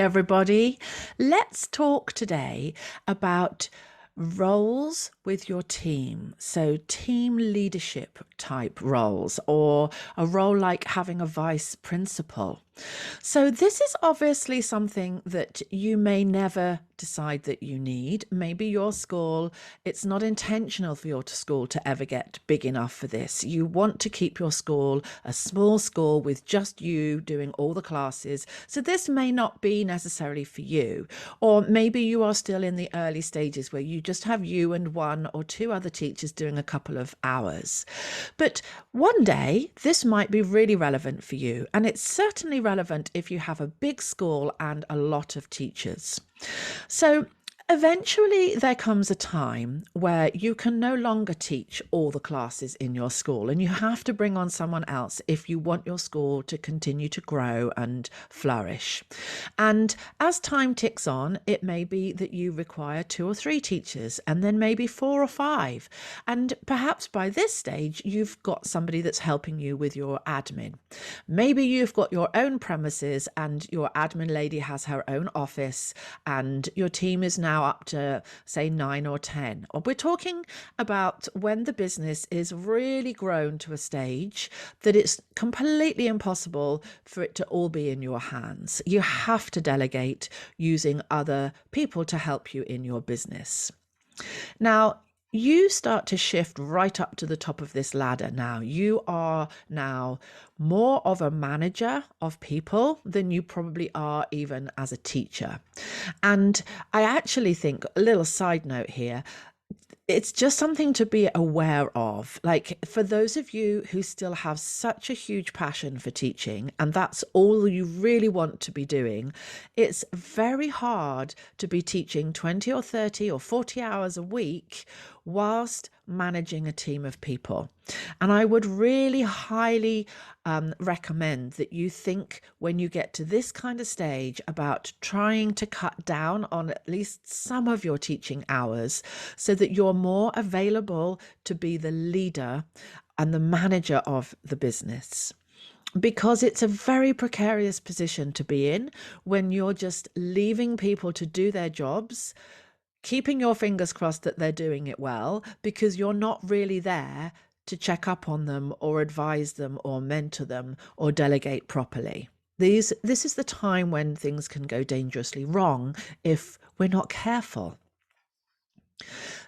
everybody. Let's talk today about roles with your team. So, team leadership type roles, or a role like having a vice principal. So, this is obviously something that you may never decide that you need. Maybe your school, it's not intentional for your school to ever get big enough for this. You want to keep your school a small school with just you doing all the classes. So, this may not be necessarily for you. Or maybe you are still in the early stages where you just have you and one or two other teachers doing a couple of hours. But one day, this might be really relevant for you. And it's certainly relevant if you have a big school and a lot of teachers. So eventually there comes a time where you can no longer teach all the classes in your school, and you have to bring on someone else if you want your school to continue to grow and flourish. And as time ticks on, it may be that you require 2 or 3 teachers, and then maybe 4 or 5. And perhaps by this stage, you've got somebody that's helping you with your admin. Maybe you've got your own premises and your admin lady has her own office, and your team is now up to, say, 9 or 10. Or we're talking about when the business is really grown to a stage that it's completely impossible for it to all be in your hands. You have to delegate using other people to help you in your business. Now, you start to shift right up to the top of this ladder now. You are now more of a manager of people than you probably are even as a teacher. And I actually think, a little side note here, it's just something to be aware of. Like, for those of you who still have such a huge passion for teaching, and that's all you really want to be doing, it's very hard to be teaching 20 or 30 or 40 hours a week whilst managing a team of people. And I would really highly recommend that you think, when you get to this kind of stage, about trying to cut down on at least some of your teaching hours so that you're more available to be the leader and the manager of the business. Because it's a very precarious position to be in when you're just leaving people to do their jobs, keeping your fingers crossed that they're doing it well, because you're not really there to check up on them or advise them or mentor them or delegate properly. This is the time when things can go dangerously wrong if we're not careful.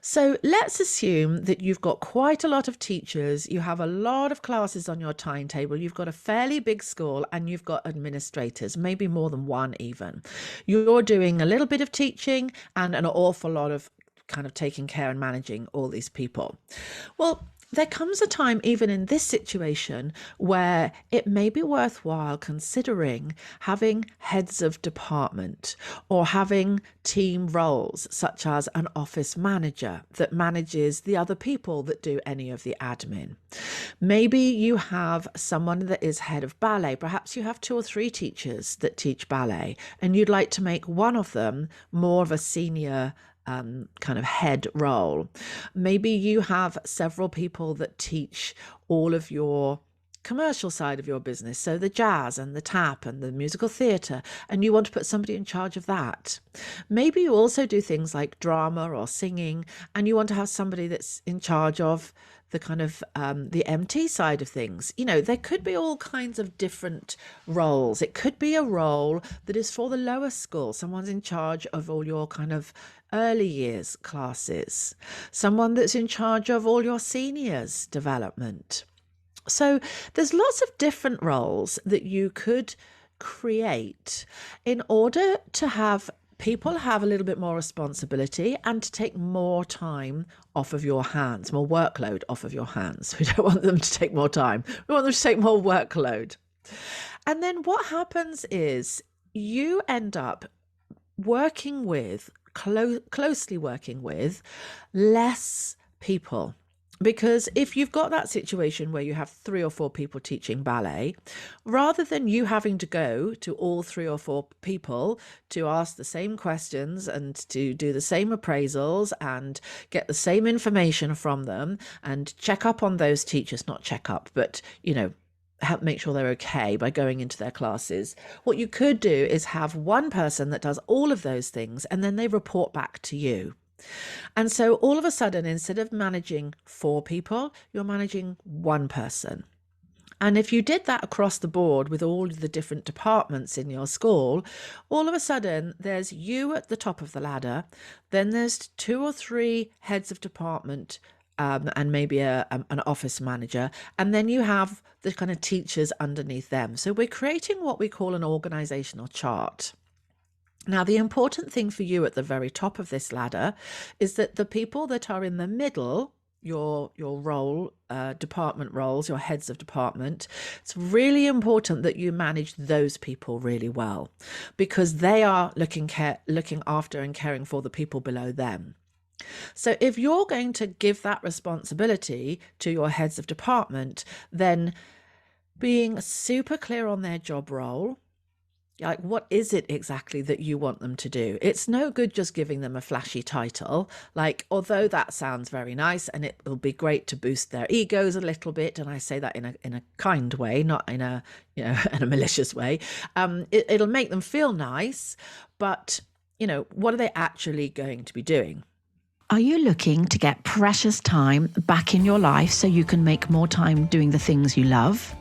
So let's assume that you've got quite a lot of teachers, you have a lot of classes on your timetable, you've got a fairly big school, and you've got administrators, maybe more than one even. You're doing a little bit of teaching and an awful lot of kind of taking care and managing all these people. Well, there comes a time, even in this situation, where it may be worthwhile considering having heads of department or having team roles, such as an office manager that manages the other people that do any of the admin. Maybe you have someone that is head of ballet. Perhaps you have 2 or 3 teachers that teach ballet, and you'd like to make one of them more of a senior kind of head role. Maybe you have several people that teach all of your commercial side of your business, so the jazz and the tap and the musical theatre, and you want to put somebody in charge of that. Maybe you also do things like drama or singing, and you want to have somebody that's in charge of the kind of the MT side of things. You know, there could be all kinds of different roles. It could be a role that is for the lower school. Someone's in charge of all your kind of early years classes. Someone that's in charge of all your seniors development. So there's lots of different roles that you could create in order to have people have a little bit more responsibility and to take more time off of your hands, more workload off of your hands. We don't want them to take more time. We want them to take more workload. And then what happens is you end up working with, closely working with less people. Because if you've got that situation where you have 3 or 4 people teaching ballet, rather than you having to go to all 3 or 4 people to ask the same questions and to do the same appraisals and get the same information from them and check up on those teachers, not check up, but, you know, help make sure they're okay by going into their classes. What you could do is have one person that does all of those things, and then they report back to you. And so all of a sudden, instead of managing 4 people, you're managing one person. And if you did that across the board with all of the different departments in your school, all of a sudden there's you at the top of the ladder, then there's 2 or 3 heads of department, and maybe an office manager, and then you have the kind of teachers underneath them. So we're creating what we call an organisational chart. Now, the important thing for you at the very top of this ladder is that the people that are in the middle, your role, department roles, your heads of department, it's really important that you manage those people really well, because they are looking after and caring for the people below them. So if you're going to give that responsibility to your heads of department, then being super clear on their job role, like, what is it exactly that you want them to do? It's no good just giving them a flashy title. Like, although that sounds very nice and it will be great to boost their egos a little bit, and I say that in a kind way, not in a in a malicious way. It'll make them feel nice, but what are they actually going to be doing? Are you looking to get precious time back in your life so you can make more time doing the things you love?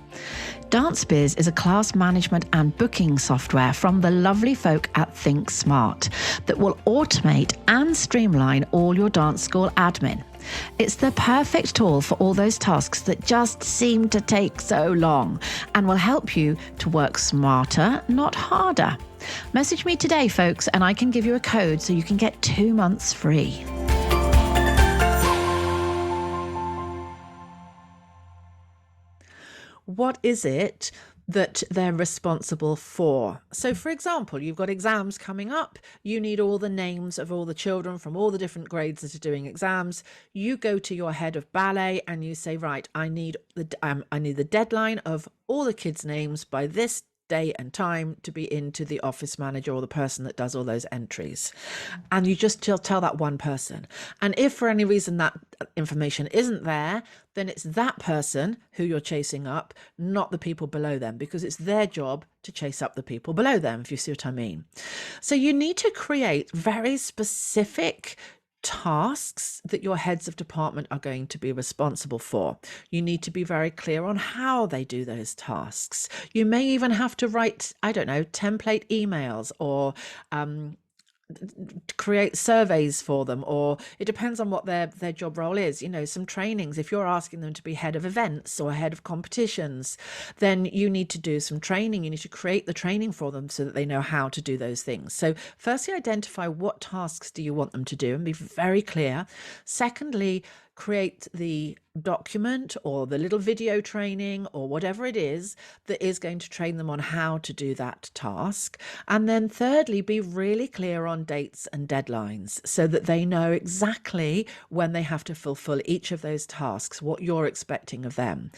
DanceBiz is a class management and booking software from the lovely folk at Think Smart that will automate and streamline all your dance school admin. It's the perfect tool for all those tasks that just seem to take so long, and will help you to work smarter, not harder. Message me today, folks, and I can give you a code so you can get 2 months free. What is it that they're responsible for? So, for example, you've got exams coming up. You need all the names of all the children from all the different grades that are doing exams. You go to your head of ballet and you say, right, I need the deadline of all the kids' names by this day and time to be into the office manager or the person that does all those entries. And you just tell that one person. And if for any reason that information isn't there, then it's that person who you're chasing up, not the people below them, because it's their job to chase up the people below them, if you see what I mean. So you need to create very specific tasks that your heads of department are going to be responsible for. You need to be very clear on how they do those tasks. You may even have to write, I don't know, template emails, or create surveys for them, or it depends on what their job role is. Some trainings. If you're asking them to be head of events or head of competitions, then you need to do some training. You need to create the training for them so that they know how to do those things. So firstly, identify what tasks do you want them to do and be very clear. Secondly, create the document or the little video training or whatever it is that is going to train them on how to do that task. And then thirdly, be really clear on dates and deadlines so that they know exactly when they have to fulfill each of those tasks, what you're expecting of them.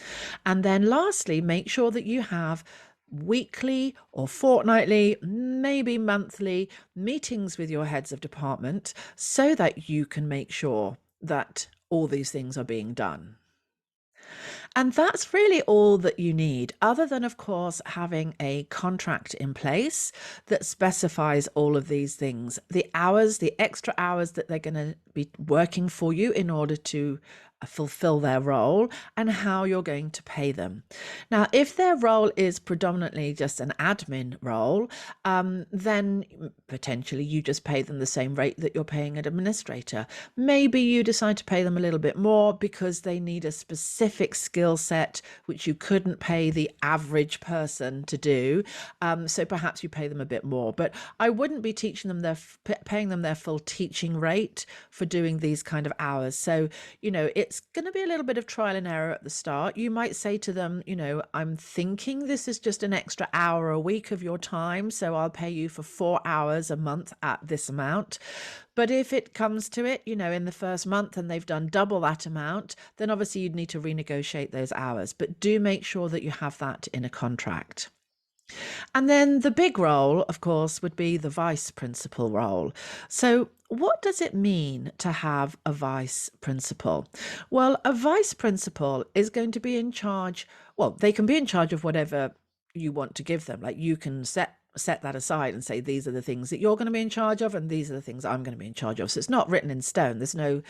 And then lastly, make sure that you have weekly or fortnightly, maybe monthly meetings with your heads of department so that you can make sure that all these things are being done. And that's really all that you need, other than, of course, having a contract in place that specifies all of these things, the hours, the extra hours that they're going to be working for you in order to fulfill their role, and how you're going to pay them. Now, if their role is predominantly just an admin role, then potentially you just pay them the same rate that you're paying an administrator. Maybe you decide to pay them a little bit more because they need a specific skill set which you couldn't pay the average person to do. So perhaps you pay them a bit more, but I wouldn't be paying them their full teaching rate for doing these kind of hours. So, it's going to be a little bit of trial and error at the start. You might say to them, I'm thinking this is just an extra hour a week of your time, so I'll pay you for 4 hours a month at this amount. But if it comes to it, in the first month and they've done double that amount, then obviously you'd need to renegotiate those hours. But do make sure that you have that in a contract. And then the big role, of course, would be the vice principal role. So, what does it mean to have a vice principal? Well, a vice principal is going to be in charge. Well, they can be in charge of whatever you want to give them. Like you can set that aside and say these are the things that you're going to be in charge of and these are the things I'm going to be in charge of. So it's not written in stone. There's no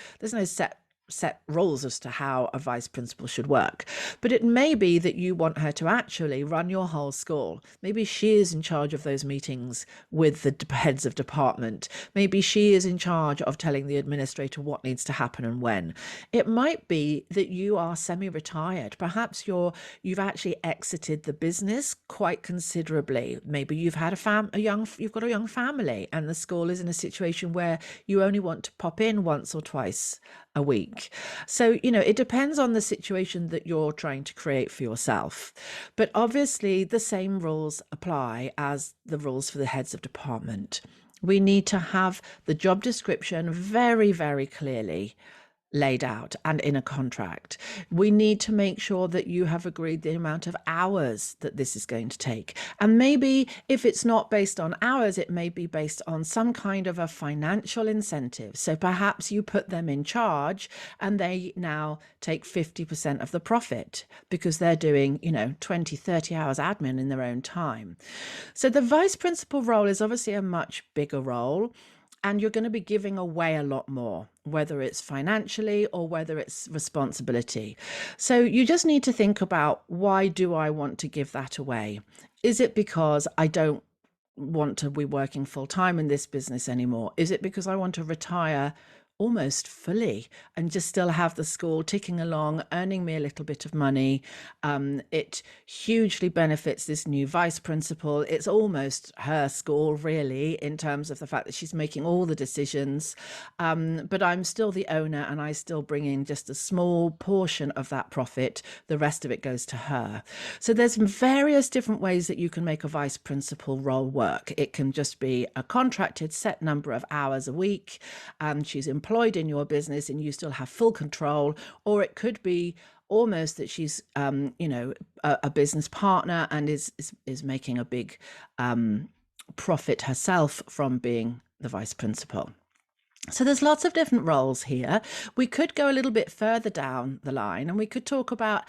set rules as to how a vice principal should work. But it may be that you want her to actually run your whole school. Maybe she is in charge of those meetings with the heads of department. Maybe she is in charge of telling the administrator what needs to happen and when. It might be that you are semi-retired. Perhaps you've actually exited the business quite considerably. Maybe you've got a young family and the school is in a situation where you only want to pop in once or twice a week. So, it depends on the situation that you're trying to create for yourself. But obviously, the same rules apply as the rules for the heads of department. We need to have the job description very, very clearly laid out and in a contract. We need to make sure that you have agreed the amount of hours that this is going to take. And maybe if it's not based on hours, it may be based on some kind of a financial incentive. So perhaps you put them in charge and they now take 50% of the profit because they're doing, 20, 30 hours admin in their own time. So the vice principal role is obviously a much bigger role. And you're going to be giving away a lot more, whether it's financially or whether it's responsibility. So you just need to think about, why do I want to give that away? Is it because I don't want to be working full time in this business anymore? Is it because I want to retire almost fully and just still have the school ticking along, earning me a little bit of money? It hugely benefits this new vice principal. It's almost her school, really, in terms of the fact that she's making all the decisions. But I'm still the owner and I still bring in just a small portion of that profit. The rest of it goes to her. So there's various different ways that you can make a vice principal role work. It can just be a contracted set number of hours a week, and she's employed in your business and you still have full control. Or it could be almost that she's a business partner and is making a big profit herself from being the vice principal. So there's lots of different roles here. We could go a little bit further down the line and we could talk about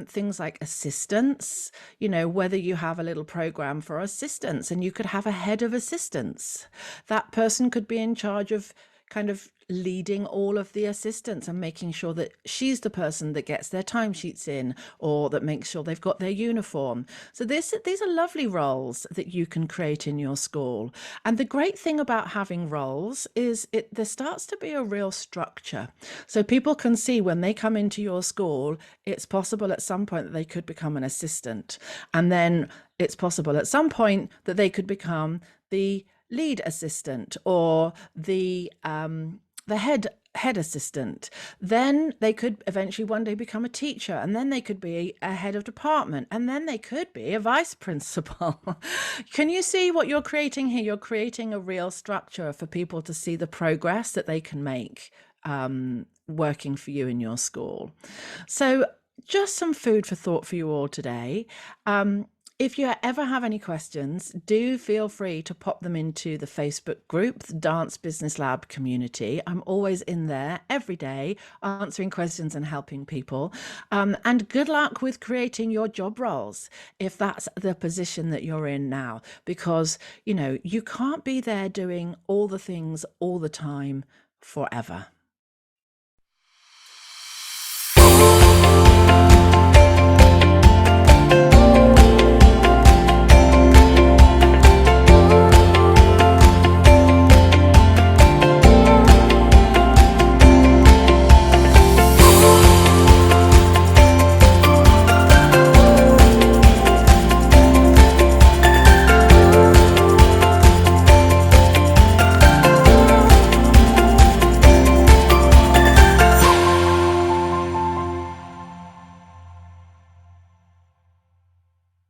things like assistants, whether you have a little program for assistants, and you could have a head of assistants. That person could be in charge of kind of leading all of the assistants and making sure that she's the person that gets their timesheets in, or that makes sure they've got their uniform. So these are lovely roles that you can create in your school. And the great thing about having roles is there starts to be a real structure. So people can see when they come into your school, it's possible at some point that they could become an assistant. And then it's possible at some point that they could become the lead assistant or the head assistant. Then they could eventually one day become a teacher, and then they could be a head of department, and then they could be a vice principal. Can you see what you're creating here? You're creating a real structure for people to see the progress that they can make working for you in your school. So just some food for thought for you all today. If you ever have any questions, do feel free to pop them into the Facebook group, the Dance Business Lab community. I'm always in there every day answering questions and helping people. And good luck with creating your job roles if that's the position that you're in now, because, you can't be there doing all the things all the time forever.